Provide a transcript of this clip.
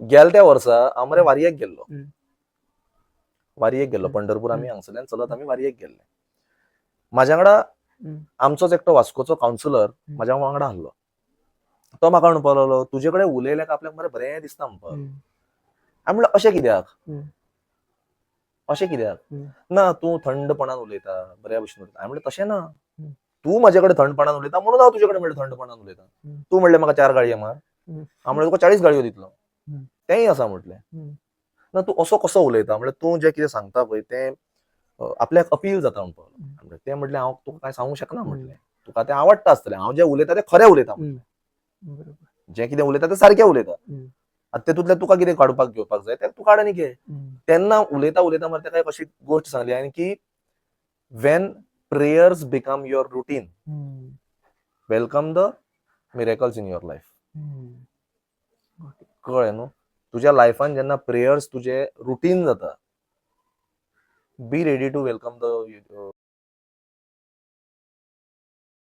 गेल त्या वर्सा हांव मरे वारयेक गेल्लो. हम्म. वारयेक गेल्लो पंढरपूर आमी हम्म. हांगसरल्यान चलत आमी वारयेक गेल्ले. म्हाज्या वांगडा हम्म. आमचोच एकटो वास्कोचो कावन्सिलर म्हाज्या वांगडा आहलो. तो म्हाका म्हणपाक लागलो, तुजे कडेन उलयल्याक आपल्याक मरे बरें दिसता म्हणपाक लागलो. हम्म. हांवें म्हणलें अशें कित्याक? हम्म. अशें कित्याक? हम्म. ना तूं थंडपणान उलयता, बऱ्या भशेन उलयता. हांवें म्हणलें तशें ना. हम्म. तूं म्हजे कडेन थंडपणान उलयता म्हणून हांव तुजे कडेन म्हणलें थंडपणान उलयता. हम्म. तूं म्हणलें म्हाका 4 गाळये मार. हम्म. हांव म्हणलें तुका 40 गाळयो दितलो. हम्म. तेंय आसा म्हटलें. हम्म. ना तूं असो कसो उलयता? म्हणल्यार तूं जें कितें सांगता पळय तें आपल्याक अपील जाता म्हणपाक लागलो. तें म्हणलें हांव तुका कांय सांगूंक शकना म्हटलें. तुका तें आवडटा आसतलें. हांव जें उलयता तें खरें उलयता म्हटलें. बरोबर. जें कितें उलयता तें सारकें उलयता. हम्म. आतां तेतूंतल्यान तुका कितें काडपाक घेवपाक जाय तें तूं काड आनी घे. तेन्ना उलयता उलयता मरे ताका एक अशी गोश्ट सांगली हांवें की when prayers become your routine welcome the miracles in your life. कळ्ळें न्हू? तुज्या लायफान जेन्ना प्रेयर्स तुजे रुटीन जाता, be ready to welcome the